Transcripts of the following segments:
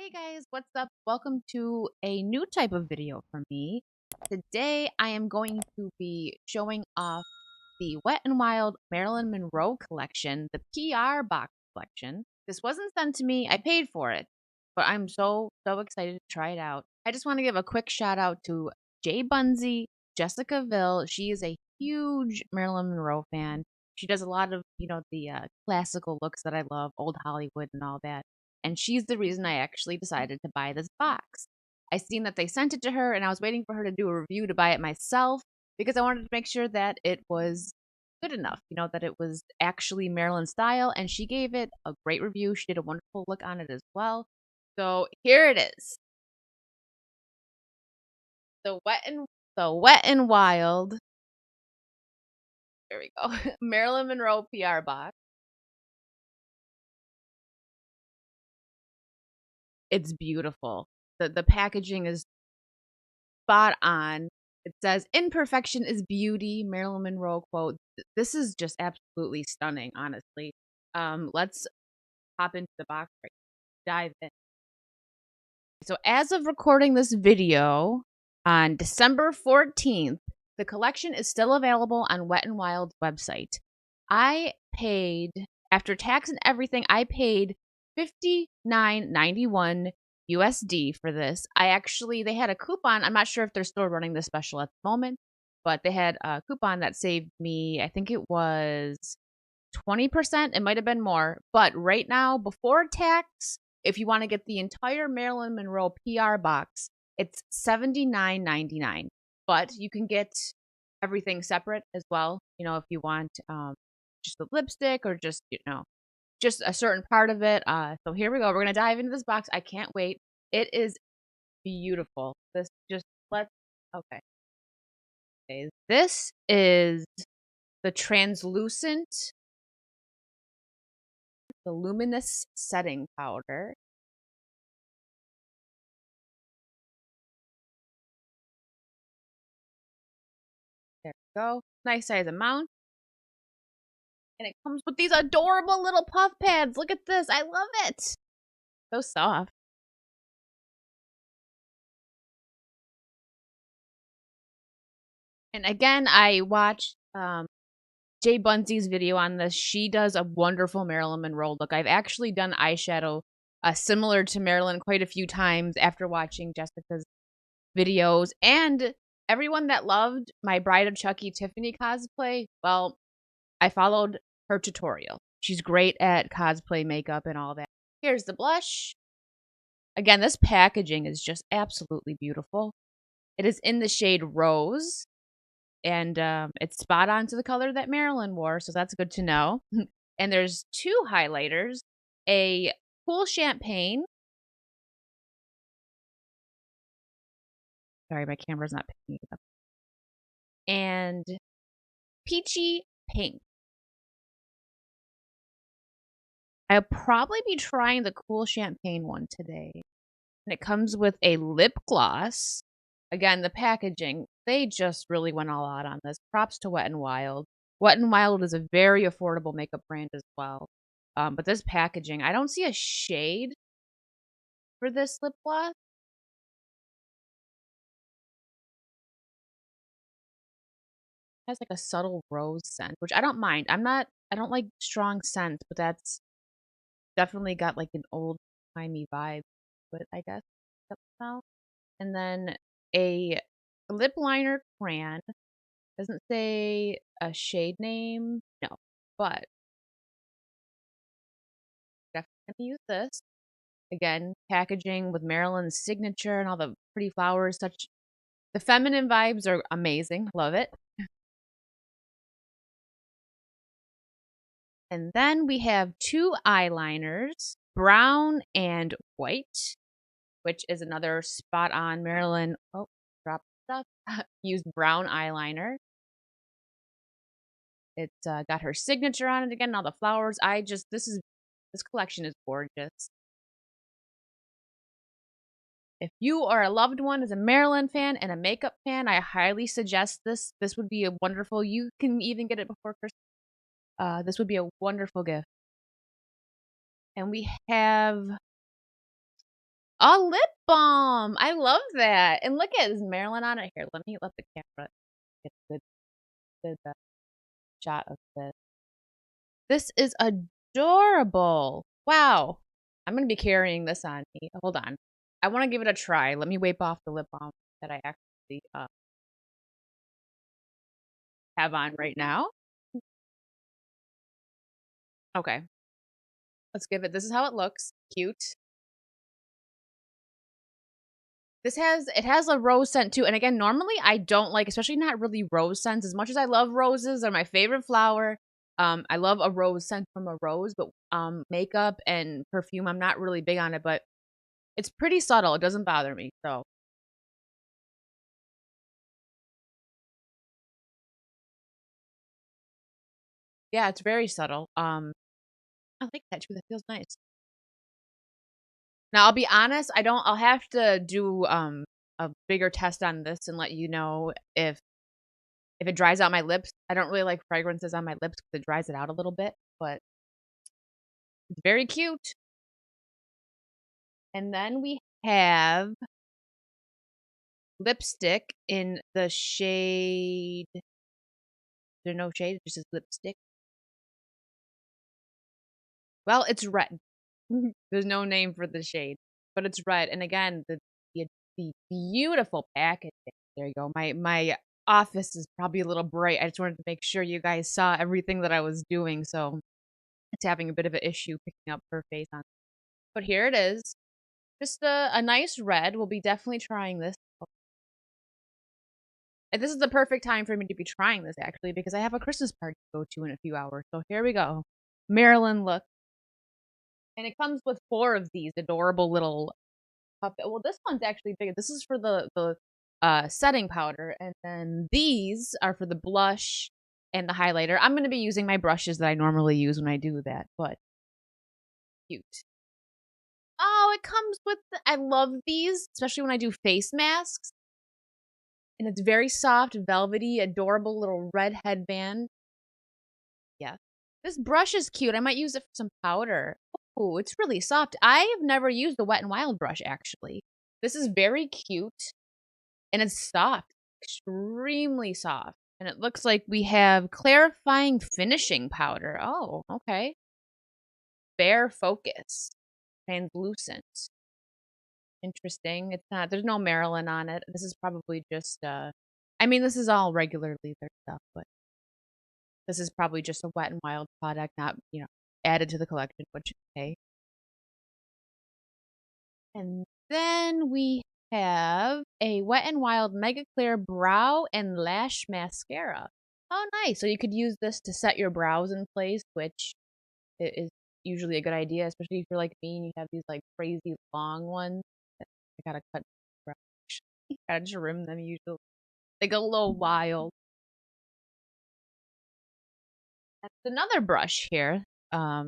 Hey guys, what's up? Welcome to a new type of video from me. Today I am going to be showing off the Wet n Wild Marilyn Monroe collection, the PR box collection. This wasn't sent to me, I paid for it, but I'm so excited to try it out. I just want to give a quick shout out to Jay Bunzy, Jessica Ville. She is a huge Marilyn Monroe fan. She does a lot of, the classical looks that I love, old Hollywood and all that. And she's the reason I actually decided to buy this box. I seen that they sent it to her, and I was waiting for her to do a review to buy it myself because I wanted to make sure that it was good enough, that it was actually Marilyn style. And she gave it a great review. She did a wonderful look on it as well. So here it is, the Wet and Wild. There we go, Marilyn Monroe PR box. It's beautiful. The packaging is spot on. It says imperfection is beauty, Marilyn Monroe quote. This is just absolutely stunning, honestly. Let's hop into the box right now, dive in. So as of recording this video on December 14th, the collection is still available on Wet n Wild's website. I paid, after tax and everything, I paid $59.91 USD for this. They had a coupon. I'm not sure if they're still running this special at the moment, but they had a coupon that saved me, I think it was 20%. It might have been more. But right now, before tax, if you want to get the entire Marilyn Monroe PR box, it's $79.99. But you can get everything separate as well. If you want just the lipstick or just a certain part of it. So here we go. We're gonna dive into this box. I can't wait. It is beautiful. This just let's okay. Okay, this is the the luminous setting powder. There we go. Nice size amount. And it comes with these adorable little puff pads. Look at this. I love it. So soft. And again, I watched Jay Bunzy's video on this. She does a wonderful Marilyn Monroe look. I've actually done eyeshadow similar to Marilyn quite a few times after watching Jessica's videos. And everyone that loved my Bride of Chucky Tiffany cosplay, well, I followed her tutorial. She's great at cosplay makeup and all that. Here's the blush. Again, this packaging is just absolutely beautiful. It is in the shade Rose, and it's spot on to the color that Marilyn wore, so that's good to know. And there's two highlighters, a cool champagne. Sorry, my camera's not picking it up. And peachy pink. I'll probably be trying the cool champagne one today. And it comes with a lip gloss. Again, the packaging, they just really went all out on this. Props to Wet n Wild. Wet n Wild is a very affordable makeup brand as well. But this packaging, I don't see a shade for this lip gloss. It has like a subtle rose scent, which I don't mind. I don't like strong scents, but that's definitely got like an old-timey vibe to it, I guess. Somehow. And then a lip liner crayon. Doesn't say a shade name. No, but definitely gonna use this. Again, packaging with Marilyn's signature and all the pretty flowers. The feminine vibes are amazing. Love it. And then we have two eyeliners, brown and white, which is another spot on Marilyn. Oh, drop stuff. Use brown eyeliner. It's got her signature on it again, all the flowers. This collection is gorgeous. If you or a loved one is a Marilyn fan and a makeup fan, I highly suggest this. This would be a wonderful. You can even get it before Christmas. This would be a wonderful gift. And we have A lip balm. I love that. And look at this Marilyn on it. Here, let me let the camera get a good shot of this. This is adorable. Wow. I'm going to be carrying this on me. Hold on. I want to give it a try. Let me wipe off the lip balm that I actually have on right now. Okay. Let's give it. This is how it looks. Cute. It has a rose scent too. And again, normally I don't like, especially not really rose scents. As much as I love roses, they're my favorite flower. I love a rose scent from a rose, but makeup and perfume, I'm not really big on it, but it's pretty subtle. It doesn't bother me. So yeah, it's very subtle. I like that too. That feels nice. Now I'll be honest, I'll have to do a bigger test on this and let you know if it dries out my lips. I don't really like fragrances on my lips because it dries it out a little bit, but it's very cute. And then we have lipstick in the shade. There's no shade, it just says lipstick. Well, it's red. There's no name for the shade, but it's red. And again, the beautiful packaging. There you go. My office is probably a little bright. I just wanted to make sure you guys saw everything that I was doing, so it's having a bit of an issue picking up her face on. But here it is. Just a nice red. We'll be definitely trying this. And this is the perfect time for me to be trying this, actually, because I have a Christmas party to go to in a few hours. So here we go. Marilyn look. And it comes with 4 of these adorable little puppet. Well, this one's actually bigger. This is for the setting powder. And then these are for the blush and the highlighter. I'm going to be using my brushes that I normally use when I do that, but cute. Oh, it comes with I love these, especially when I do face masks. And it's very soft, velvety, adorable little red headband. Yeah. This brush is cute. I might use it for some powder. Oh, it's really soft. I have never used the Wet n Wild brush, actually. This is very cute, and it's soft. Extremely soft. And it looks like we have clarifying finishing powder. Oh, okay. Bare focus. Translucent. Interesting. It's not, there's no Marilyn on it. This is probably just, I mean, this is all regular leather stuff, but this is probably just a Wet n Wild product, not, added to the collection, which is okay. And then we have a Wet n Wild Mega Clear Brow and Lash Mascara. Oh, nice. So you could use this to set your brows in place, which is usually a good idea, especially if you're like me and you have these like crazy long ones. I gotta cut brows. Gotta trim them usually. They go a little wild. That's another brush here. Um,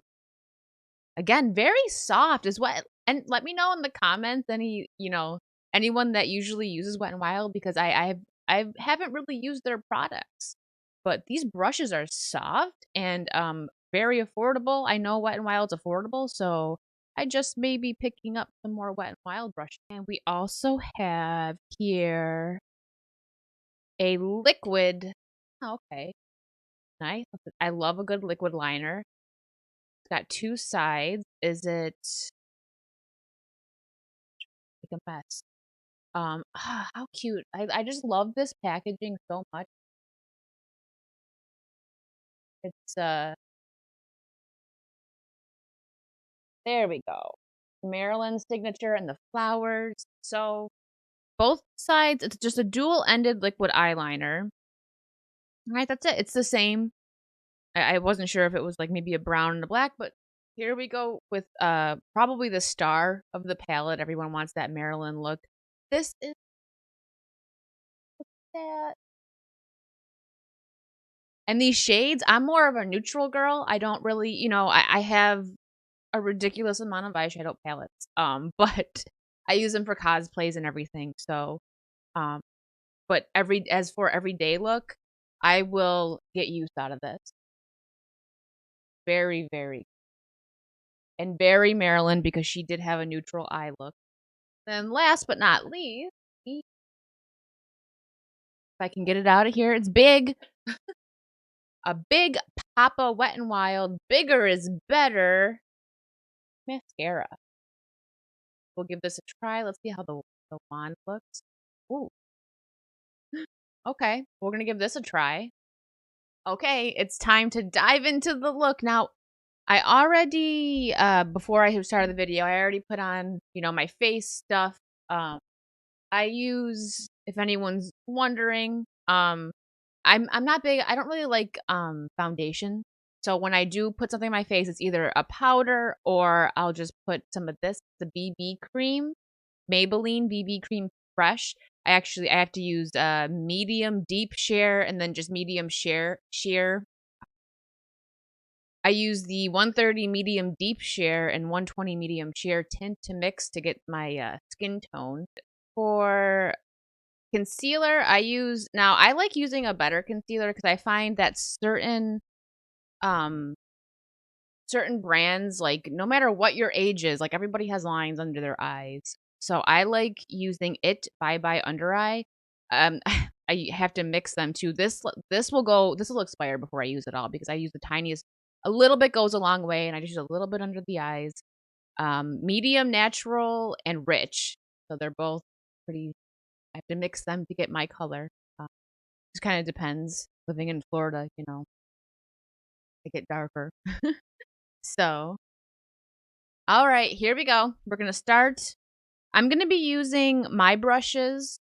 Again, very soft is what, and let me know in the comments anyone that usually uses Wet n Wild, because I haven't really used their products. But these brushes are soft and very affordable. I know Wet n Wild's affordable, so I just may be picking up some more Wet n Wild brushes. And we also have here a liquid. Oh, okay. Nice. I love a good liquid liner. It's got 2 sides. Is it like a mess? How cute. I just love this packaging so much. It's there we go. Marilyn's signature and the flowers. So both sides, it's just a dual-ended liquid eyeliner. All right, that's it. It's the same. I wasn't sure if it was like maybe a brown and a black, but here we go with probably the star of the palette. Everyone wants that Marilyn look. This is that. And these shades, I'm more of a neutral girl. I don't really, I have a ridiculous amount of eyeshadow palettes. But I use them for cosplays and everything. So, um, but as for everyday look, I will get use out of this. Very, very, and very Marilyn, because she did have a neutral eye look. Then last but not least, if I can get it out of here, it's big. A big Papa Wet n Wild, bigger is better mascara. We'll give this a try. Let's see how the wand looks. Ooh, okay. We're gonna give this a try. Okay, it's time to dive into the look. Now, I already before I started the video, I already put on, my face stuff. Um I use, if anyone's wondering, I'm not big. I don't really like foundation. So when I do put something on my face, it's either a powder or I'll just put some of this, the BB cream, Maybelline BB cream fresh. I have to use medium deep sheer and then just medium sheer. I use the 130 medium deep sheer and 120 medium sheer tint to mix to get my skin tone. For concealer, I like using a better concealer because I find that um certain brands, like, no matter what your age is, like, everybody has lines under their eyes. So I like using it Bye Bye Under Eye. I have to mix them too. This will expire before I use it all because I use the tiniest. A little bit goes a long way, and I just use a little bit under the eyes. Medium, natural, and rich. So they're both pretty. I have to mix them to get my color. Just kind of depends. Living in Florida, I get darker. So, all right, here we go. We're going to start. I'm going to be using my brushes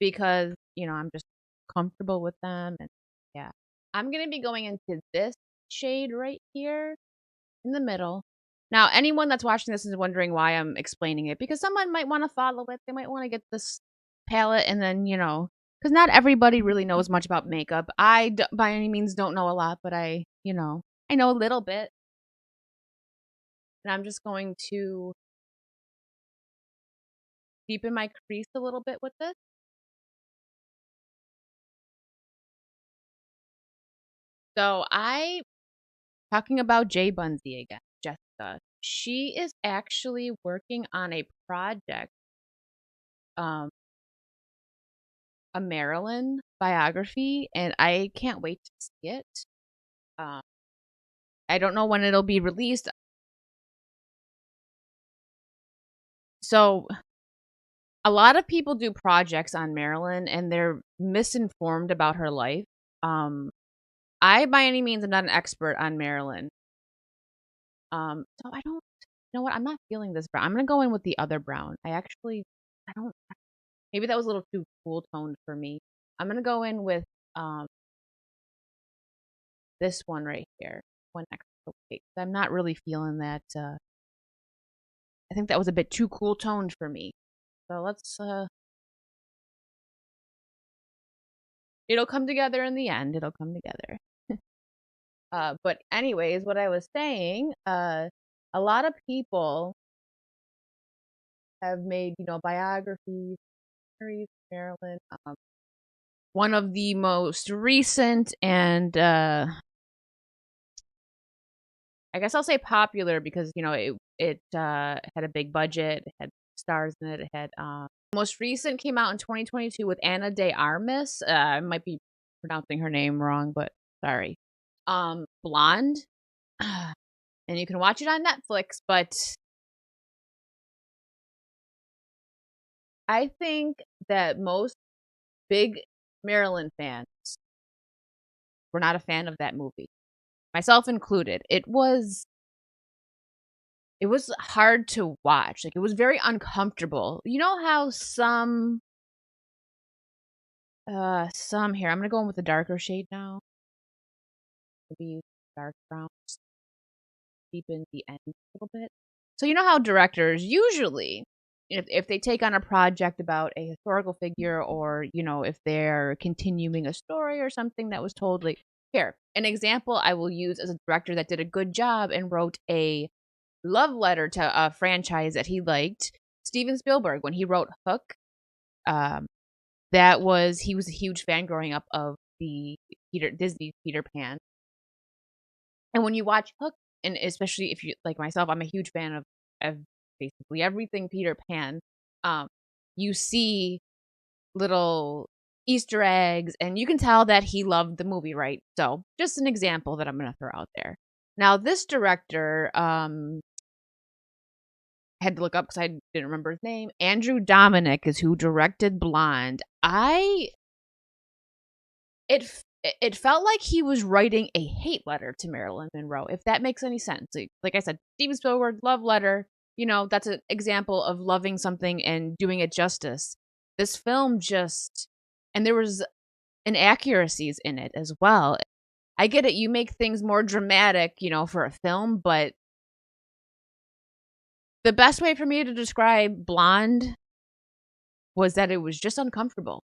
because, I'm just comfortable with them. And yeah, I'm going to be going into this shade right here in the middle. Now, anyone that's watching this is wondering why I'm explaining it because someone might want to follow it. They might want to get this palette and then, because not everybody really knows much about makeup. By any means, don't know a lot, but I know a little bit. And I'm just going to deepen my crease a little bit with this. So talking about Jay Bunzy again, Jessica. She is actually working on a project, um, a Marilyn biography, and I can't wait to see it. Um, I don't know when it'll be released. So a lot of people do projects on Marilyn and they're misinformed about her life. Um, I by any means am not an expert on Marilyn. So I don't, you know what? I'm not feeling this brown. I'm gonna go in with the other brown. I don't. Maybe that was a little too cool toned for me. I'm gonna go in with um this one right here, one extra weight. I'm not really feeling that. I think that was a bit too cool toned for me. So let's. It'll come together in the end. It'll come together. But anyways, what I was saying, a lot of people have made, biographies, Marilyn. One of the most recent and I guess I'll say popular because it had a big budget, it had stars in it. It had most recent came out in 2022 with Anna de Armas. I might be pronouncing her name wrong, but sorry. Blonde, and you can watch it on Netflix. But I think that most big Marilyn fans were not a fan of that movie, myself included. It was hard to watch. Like, it was very uncomfortable. You know how some here. I'm gonna go in with a darker shade now. Maybe dark brown, just deepen the end a little bit. So you know how directors usually, if they take on a project about a historical figure, or if they're continuing a story or something that was told, like, here, an example I will use as a director that did a good job and wrote a love letter to a franchise that he liked. Steven Spielberg, when he wrote Hook, um, he was a huge fan growing up of the Disney Peter Pan. And when you watch Hook, and especially if you like myself, I'm a huge fan of basically everything Peter Pan. um, you see little Easter eggs, and you can tell that he loved the movie, right? So, just an example that I'm gonna throw out there. Now, this director, I had to look up because I didn't remember his name. Andrew Dominic is who directed Blonde. It felt like he was writing a hate letter to Marilyn Monroe, if that makes any sense. Like I said, Steven Spielberg, love letter. That's an example of loving something and doing it justice. This film just, and there was inaccuracies in it as well. I get it. You make things more dramatic, for a film, but the best way for me to describe Blonde was that it was just uncomfortable.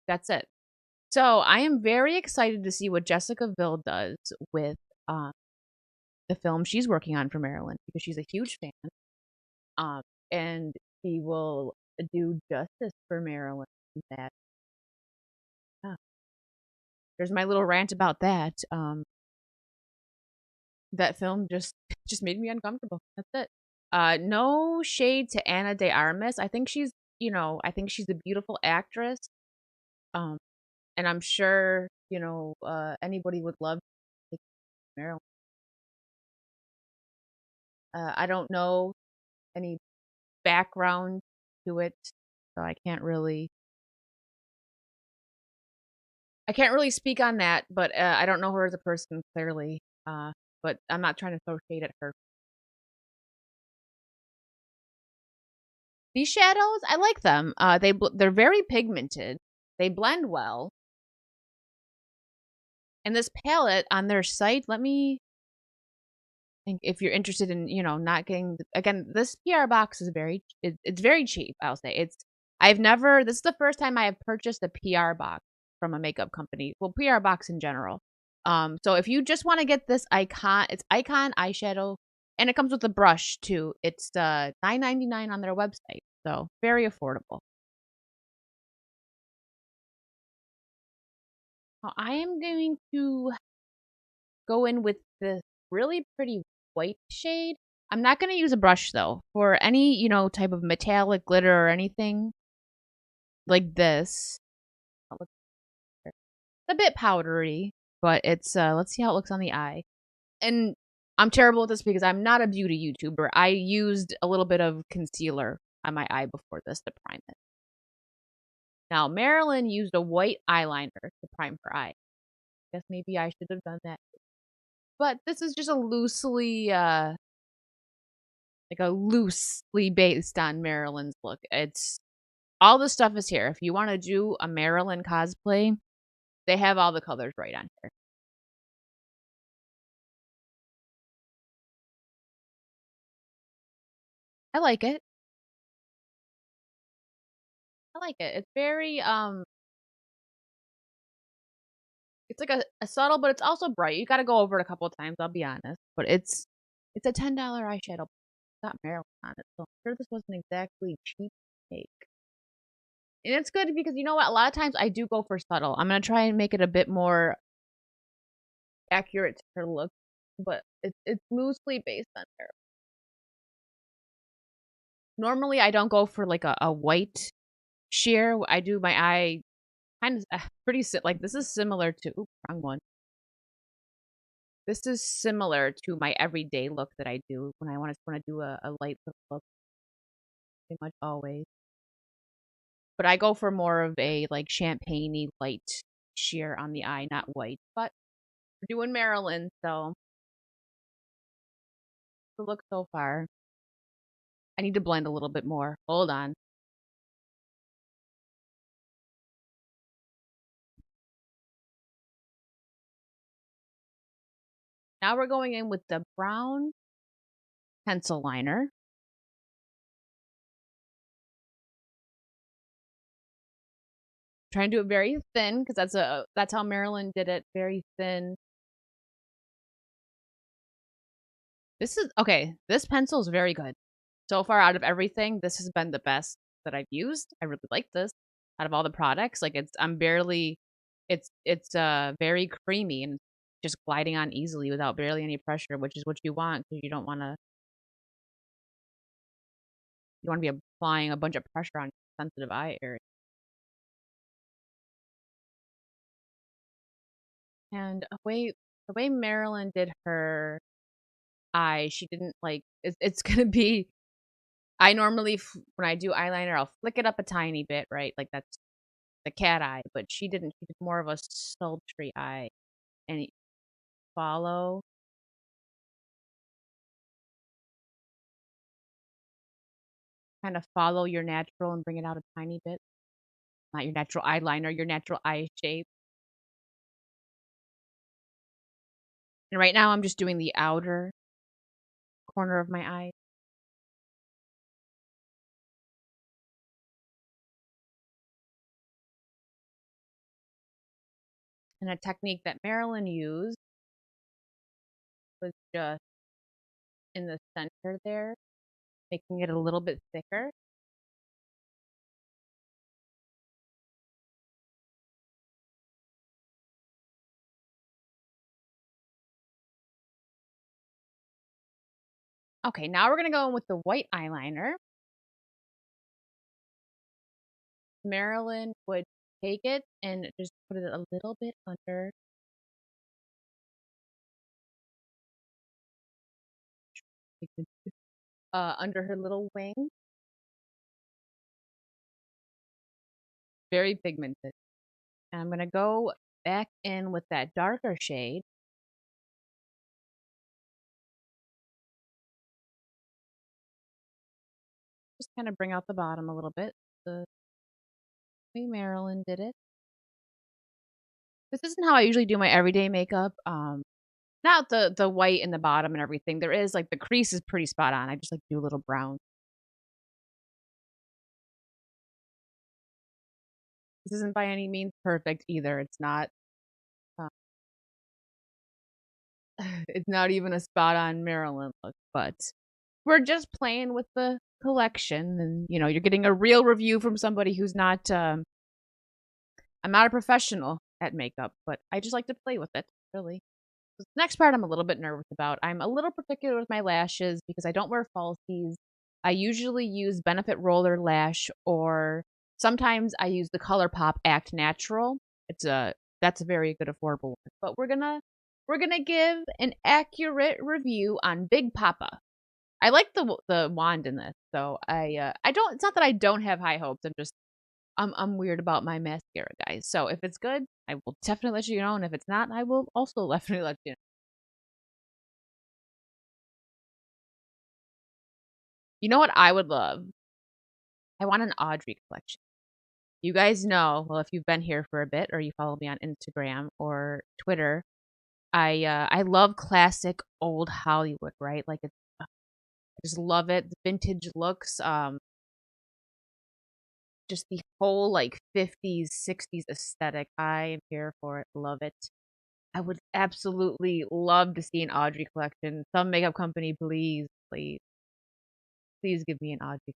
That's it. So I am very excited to see what Jessica Biel does with um, the film she's working on for Marilyn because she's a huge fan. Um, and she will do justice for Marilyn. That uh, there's my little rant about that. That film just made me uncomfortable. That's it. No shade to Anna de Armas. I think she's a beautiful actress. Um, and I'm sure anybody would love to take Marilyn. I don't know any background to it, so I can't really speak on that. But I don't know her as a person clearly. But I'm not trying to throw shade at her. These shadows, I like them. They're very pigmented. They blend well. And this palette on their site, let me think if you're interested in, not getting again, this PR box is it's very cheap, I'll say. This is the first time I have purchased a PR box from a makeup company. Well, PR box in general. So if you just want to get this it's icon eyeshadow and it comes with a brush too. It's $9.99 on their website. So very affordable. Now, I am going to go in with this really pretty white shade. I'm not going to use a brush though. For any, type of metallic glitter or anything like this. It's a bit powdery, but it's let's see how it looks on the eye. And I'm terrible at this because I'm not a beauty YouTuber. I used a little bit of concealer on my eye before this to prime it. Now, Marilyn used a white eyeliner to prime her eye. Guess maybe I should have done that. But this is just a loosely based on Marilyn's look. It's all the stuff is here. If you want to do a Marilyn cosplay, they have all the colors right on here. I like it. I like it. It's very it's like a subtle, but it's also bright. You got to go over it a couple of times, I'll be honest. But it's a $10 eyeshadow. It's got Marilyn on it, so I'm sure this wasn't exactly cheap cake. And it's good because you know what? A lot of times I do go for subtle. I'm gonna try and make it a bit more accurate to her look, but it's loosely based on her. Normally, I don't go for like a white sheer. I do my eye kind of like this is similar to wrong one. This is similar to my everyday look that I do when I want to do a light look, pretty much always. But I go for more of a like champagne light sheer on the eye, not white. But we're doing Maryland, so the look so far. I need to blend a little bit more. Hold on. Now we're going in with the brown pencil liner. Trying to do it very thin because that's how Marilyn did it, very thin. This is okay. This pencil is very good. So far out of everything, this has been the best that I've used. I really like this. Out of all the products, like it's very creamy and just gliding on easily without barely any pressure, which is what you want because you don't want to You want to be applying a bunch of pressure on sensitive eye area. And the way Marilyn did her eye, she didn't like. It's gonna be. I normally when I do eyeliner, I'll flick it up a tiny bit, right? Like that's the cat eye, but she didn't. She did more of a sultry eye, and follow kind of follow your natural and bring it out a tiny bit. Not your natural eyeliner, your natural eye shape. And right now I'm just doing the outer corner of my eye. And a technique that Marilyn used was just in the center there, making it a little bit thicker. Okay, now we're going to go in with the white eyeliner. Marilyn would take it and just put it a little bit under her little wing. Very pigmented. And I'm going to go back in with that darker shade. Just kind of bring out the bottom a little bit. The way Marilyn did it. This isn't how I usually do my everyday makeup. Not the white in the bottom and everything. There is like the crease is pretty spot on. I just like to do a little brown. This isn't by any means perfect either. It's not. Uh, it's not even a spot on Marilyn look, but we're just playing with the collection, and you're getting a real review from somebody who's not. I'm not a professional at makeup, but I just like to play with it. Really. The next part I'm a little bit nervous about. I'm a little particular with my lashes because I don't wear falsies. I usually use Benefit Roller Lash, or sometimes I use the ColourPop Act Natural. That's a very good affordable one. But we're gonna give an accurate review on Big Papa. I like the wand in this, so I don't. It's not that I don't have high hopes. I'm weird about my mascara, guys. So if it's good, I will definitely let you know, and if it's not, I will also definitely let you know. You know what I would love? I want an Audrey collection. You guys know, well, if you've been here for a bit or you follow me on Instagram or Twitter, I love classic old Hollywood, right? Like I just love it. The vintage looks, just the whole like 50s, 60s aesthetic. I am here for it. Love it. I would absolutely love to see an Audrey collection. Some makeup company, please, please, please give me an Audrey.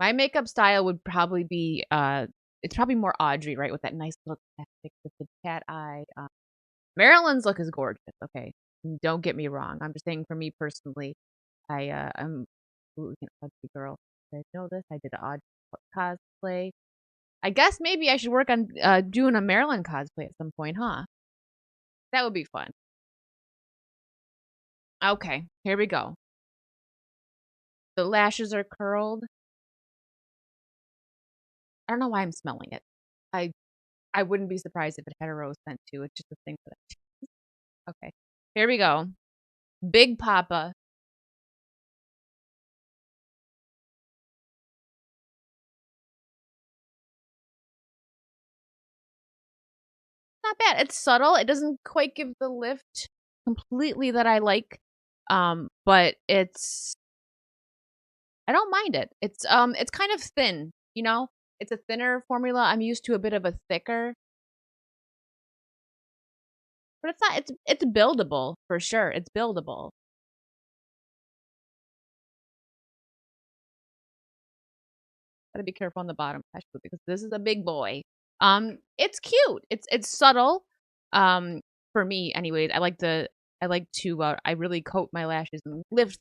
My makeup style would probably be it's probably more Audrey, right? With that nice little plastic with the cat eye. Marilyn's look is gorgeous. Okay, don't get me wrong. I'm just saying for me personally, I'm absolutely an Audrey girl. I know this. I did an Audrey cosplay. I guess maybe I should work on doing a Marilyn cosplay at some point, huh? That would be fun. Okay, here we go. The lashes are curled. I don't know why I'm smelling it. I I wouldn't be surprised if it had a rose scent too. It's just a thing that okay. Here we go. Big Papa. Not bad. It's subtle. It doesn't quite give the lift completely that I like. But I don't mind it. It's kind of thin, you know? It's a thinner formula. I'm used to a bit of a thicker, but it's not it's buildable for sure. It's buildable. Gotta be careful on the bottom especially because this is a big boy. It's cute. It's subtle. Um, for me anyways. I like to I really coat my lashes and lift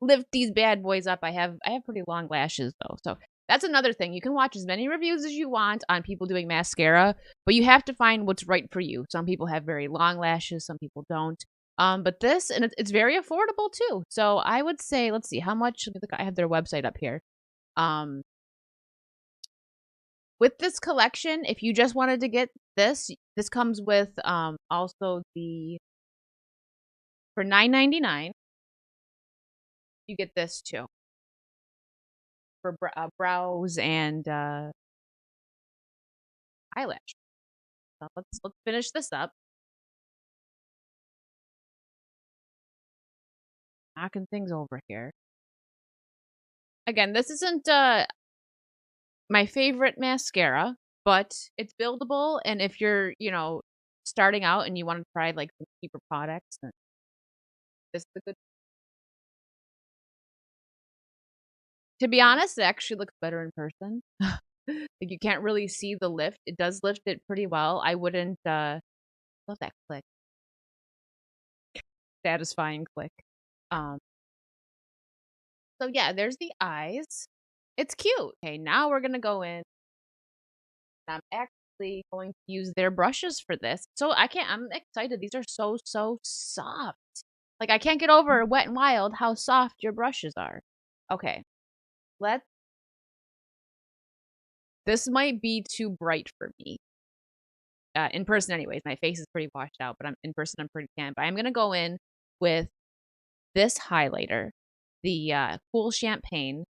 lift these bad boys up. I have pretty long lashes though. So that's another thing. You can watch as many reviews as you want on people doing mascara, but you have to find what's right for you. Some people have very long lashes, some people don't. But this, and it's very affordable too. So I would say, let's see, how much? Let me look, I have their website up here. Um, with this collection, if you just wanted to get this comes with also the for $9.99. You get this too for brows and eyelash. So let's finish this up. Knocking things over here. Again, this isn't my favorite mascara, but it's buildable. And if you're, starting out and you want to try like some cheaper products, then this is a good. To be honest, it actually looks better in person. Like you can't really see the lift. It does lift it pretty well. I wouldn't love that click. Satisfying click. Um so yeah, there's the eyes. It's cute. Okay, now we're gonna go in. I'm actually going to use their brushes for this. So I'm excited. These are so soft. Like I can't get over Wet and Wild how soft your brushes are. Okay. Let This might be too bright for me. In person anyways. My face is pretty washed out, but I'm in person I'm pretty tan. But I'm gonna go in with this highlighter, the Cool Champagne.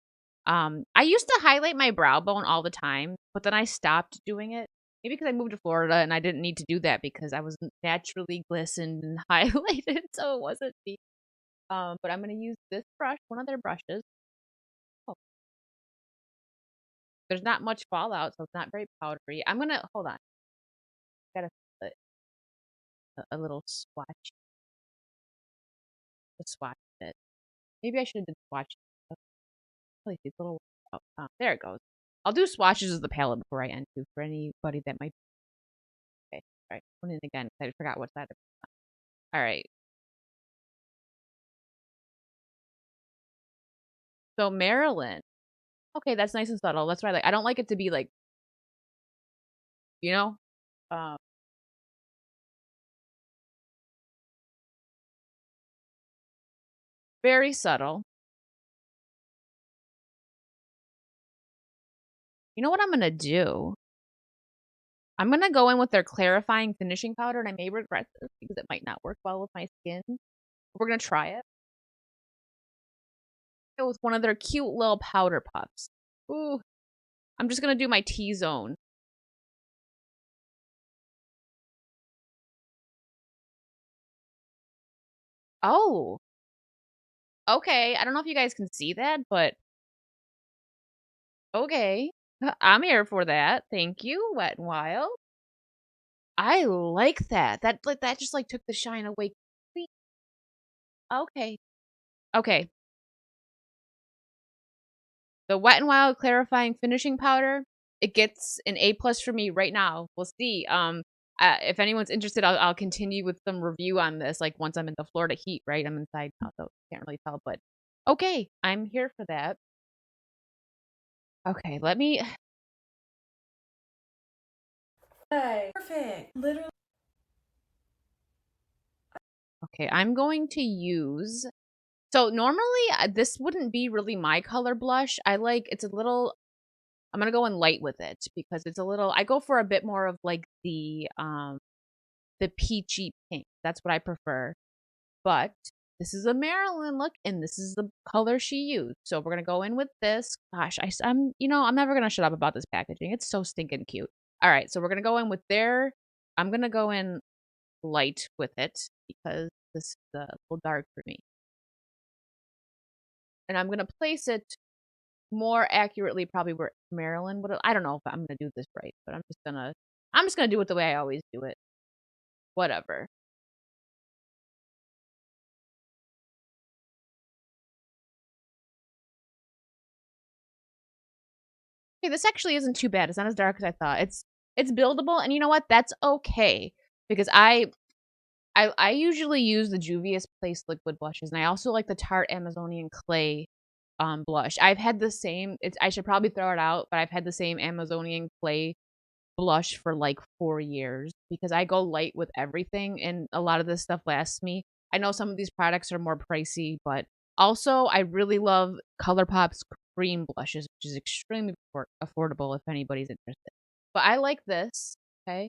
I used to highlight my brow bone all the time, but then I stopped doing it. Maybe because I moved to Florida and I didn't need to do that because I was naturally glistened and highlighted, so it wasn't me. But I'm gonna use this brush, one of their brushes. Oh, there's not much fallout, so it's not very powdery. I'm gonna hold on. Gotta put a little swatch, a swatch bit. Maybe I should have done swatch. Like these little. There it goes. I'll do swatches of the palette before I end too for anybody that might. Okay, all right. One in again. I forgot what side. All right. So Marilyn. Okay, that's nice and subtle. That's right. Like I don't like it to be like, you know, um, very subtle. You know what I'm gonna do? I'm gonna go in with their clarifying finishing powder, and I may regret this because it might not work well with my skin. We're gonna try it. Go with one of their cute little powder puffs. Ooh, I'm just gonna do my T zone. Oh, okay. I don't know if you guys can see that, but okay. I'm here for that. Thank you, Wet and Wild. I like that. That just like took the shine away. Okay. Okay. The Wet and Wild clarifying finishing powder, it gets an A plus for me right now. We'll see. If anyone's interested, I'll continue with some review on this. Like once I'm in the Florida heat, right? I'm inside now, so can't really tell. But okay, I'm here for that. Okay, let me. Hey, perfect. Literally. Okay, I'm going to use. So normally this wouldn't be really my color blush. It's a little. I'm gonna go in light with it because it's a little. I go for a bit more of like the peachy pink. That's what I prefer. But this is a Marilyn look, and this is the color she used. So we're gonna go in with this. Gosh, I'm never gonna shut up about this packaging. It's so stinking cute. All right, so we're gonna go in with their. I'm gonna go in light with it because this is a little dark for me, and I'm gonna place it more accurately, probably where Marilyn would. I don't know if I'm gonna do this right, but I'm just gonna do it the way I always do it. Whatever. Okay, this actually isn't too bad. It's not as dark as I thought. It's buildable, and you know what? That's okay because I usually use the Juvia's Place liquid blushes, and I also like the Tarte Amazonian Clay blush. I've had the same. It's I should probably throw it out, but I've had the same Amazonian Clay blush for like 4 years because I go light with everything, and a lot of this stuff lasts me. I know some of these products are more pricey, but also I really love ColourPop's cream blushes, which is extremely affordable if anybody's interested. But I like this. Okay,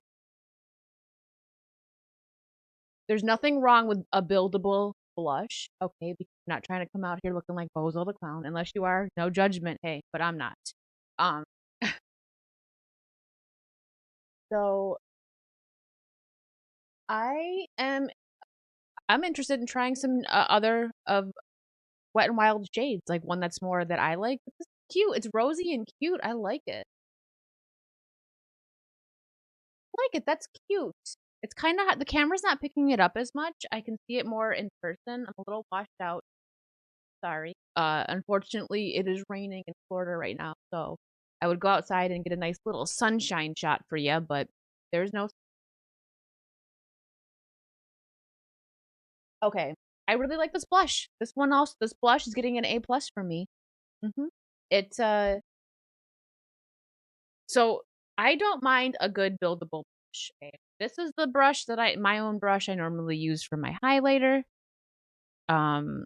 there's nothing wrong with a buildable blush. Okay, because I'm not trying to come out here looking like Bozo the Clown, unless you are. No judgment, hey, but I'm not. Um, so I am I'm interested in trying some other of Wet and Wild shades, like one that's more that I like. This is cute. It's rosy and cute. I like it. I like it. That's cute. It's kind of the camera's not picking it up as much. I can see it more in person. I'm a little washed out. Sorry. Unfortunately, it is raining in Florida right now, so I would go outside and get a nice little sunshine shot for you, but there's no. Okay. I really like this blush. This one also, this blush is getting an A plus from me. Hmm. It's So I don't mind a good buildable brush. Okay? This is the brush that my own brush I normally use for my highlighter. Um,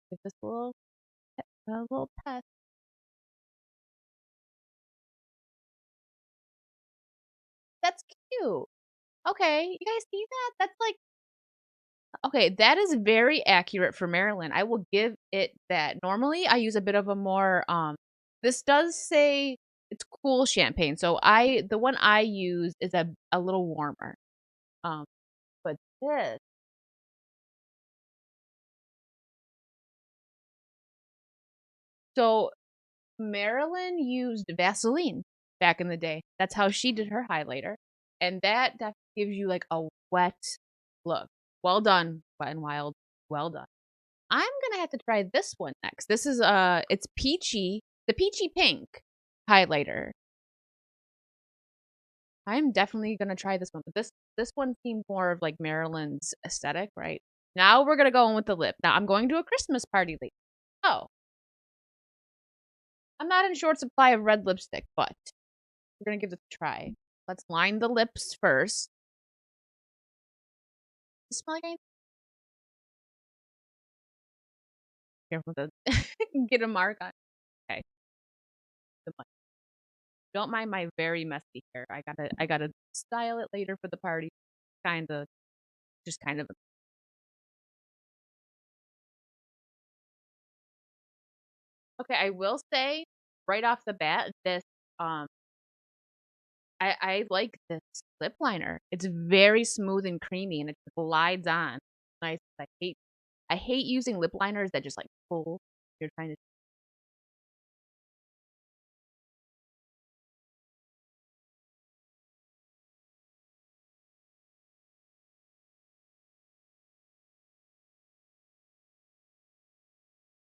give this a little test. That's cute. Okay, you guys see that? That's like okay. That is very accurate for Marilyn. I will give it that. Normally, I use a bit of a more This does say it's cool champagne, so the one I use is a little warmer. Um, but this so Marilyn used Vaseline back in the day. That's how she did her highlighter. And that gives you like a wet look. Well done, Wet and Wild. Well done. I'm gonna have to try this one next. This is it's peachy, the peachy pink highlighter. I'm definitely gonna try this one. But this one seemed more of like Marilyn's aesthetic, right? Now we're gonna go in with the lip. Now I'm going to a Christmas party later. Oh, I'm not in short supply of red lipstick, but we're gonna give this a try. Let's line the lips first. Does it smell like anything? Careful to get a mark on. Okay. Don't mind my very messy hair. I gotta style it later for the party. Kinda, just kind of. Okay, I will say right off the bat, this um, I like this lip liner. It's very smooth and creamy, and it glides on nice. I hate using lip liners that just like pull. You're trying to.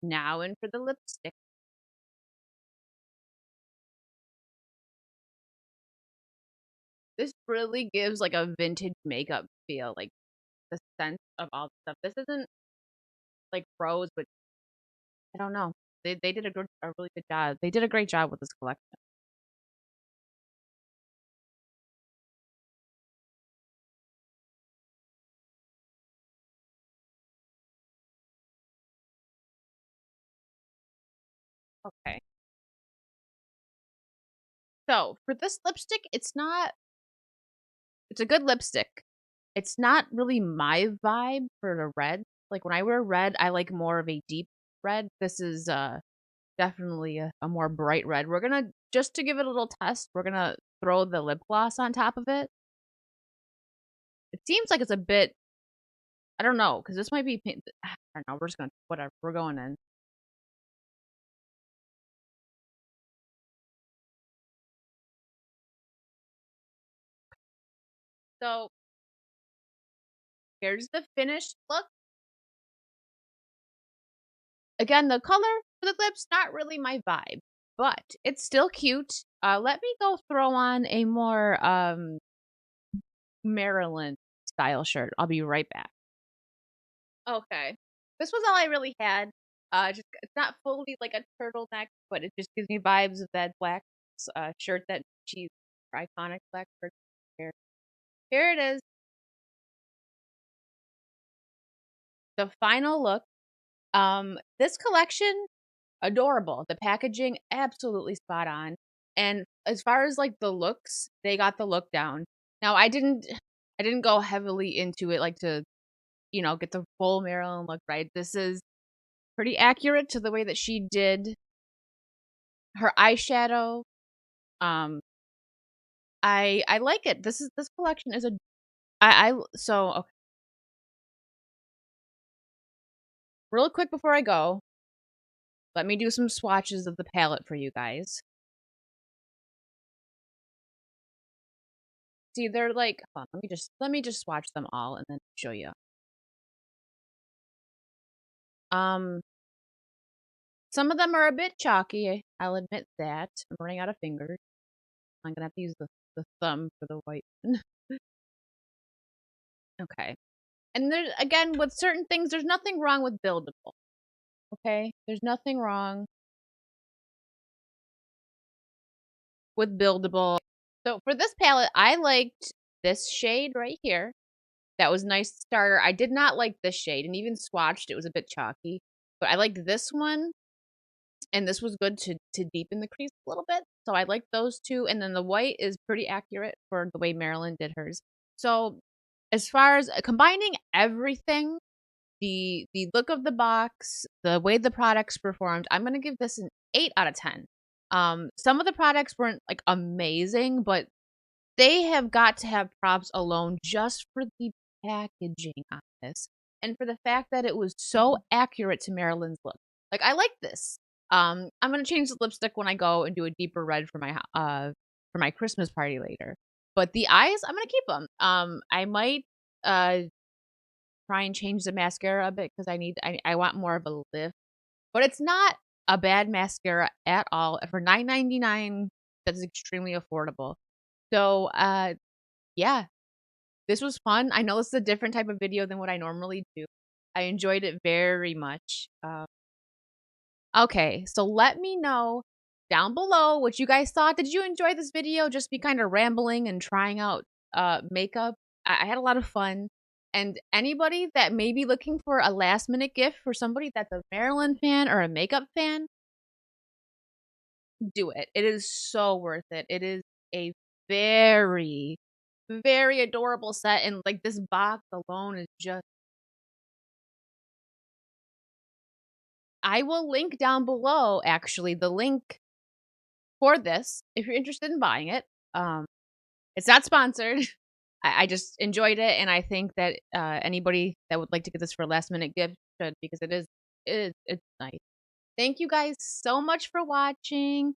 Now in for the lipstick. This really gives like a vintage makeup feel, like the sense of all the stuff. This isn't like rose, but I don't know. They did a really good job. They did a great job with this collection. Okay. So for this lipstick, it's a good lipstick. It's not really my vibe for the red. Like when I wear red, I like more of a deep red. This is definitely a more bright red. We're gonna just to give it a little test, we're gonna throw the lip gloss on top of it. It seems like it's a bit I don't know, because this might be I don't know, we're just gonna whatever, we're going in. So here's the finished look. Again, the color for the lips, not really my vibe, but it's still cute. Let me go throw on a more Maryland style shirt. I'll be right back. Okay. This was all I really had. Just it's not fully like a turtleneck, but it just gives me vibes of that black shirt that she's iconic black shirt. Here it is, the final look. This collection, adorable. The packaging, absolutely spot on. And as far as like the looks, they got the look down. Now I didn't go heavily into it like to, get the full Marilyn look right. This is pretty accurate to the way that she did her eyeshadow. Um, I like it. This collection is a I so okay. Real quick before I go, let me do some swatches of the palette for you guys. See, they're like, hold on, let me just swatch them all and then show you. Um, some of them are a bit chalky. I'll admit that. I'm running out of fingers. I'm gonna have to use the thumb for the white one. Okay. And there's again with certain things, there's nothing wrong with buildable. Okay, there's nothing wrong with buildable. So for this palette, I liked this shade right here. That was nice starter. I did not like this shade, and even swatched, it was a bit chalky. But I liked this one, and this was good to deepen the crease a little bit. So I like those two, and then the white is pretty accurate for the way Marilyn did hers. So as far as combining everything, the look of the box, the way the products performed, I'm gonna give this an 8 out of 10. Some of the products weren't like amazing, but they have got to have props alone just for the packaging on this and for the fact that it was so accurate to Marilyn's look. Like I like this. I'm gonna change the lipstick when I go and do a deeper red for my Christmas party later. But the eyes, I'm gonna keep them. I might uh try and change the mascara a bit because I want more of a lift. But it's not a bad mascara at all. For $9.99, that's extremely affordable. So yeah, this was fun. I know this is a different type of video than what I normally do. I enjoyed it very much. Okay, so let me know down below what you guys thought. Did you enjoy this video? Just be kind of rambling and trying out makeup. I had a lot of fun. And anybody that may be looking for a last minute gift for somebody that's a Marilyn fan or a makeup fan, do it. It is so worth it. It is a very, very adorable set. And like this box alone is just, I will link down below actually the link for this if you're interested in buying it. It's not sponsored. I just enjoyed it, and I think that anybody that would like to get this for a last minute gift should because it's nice. Thank you guys so much for watching.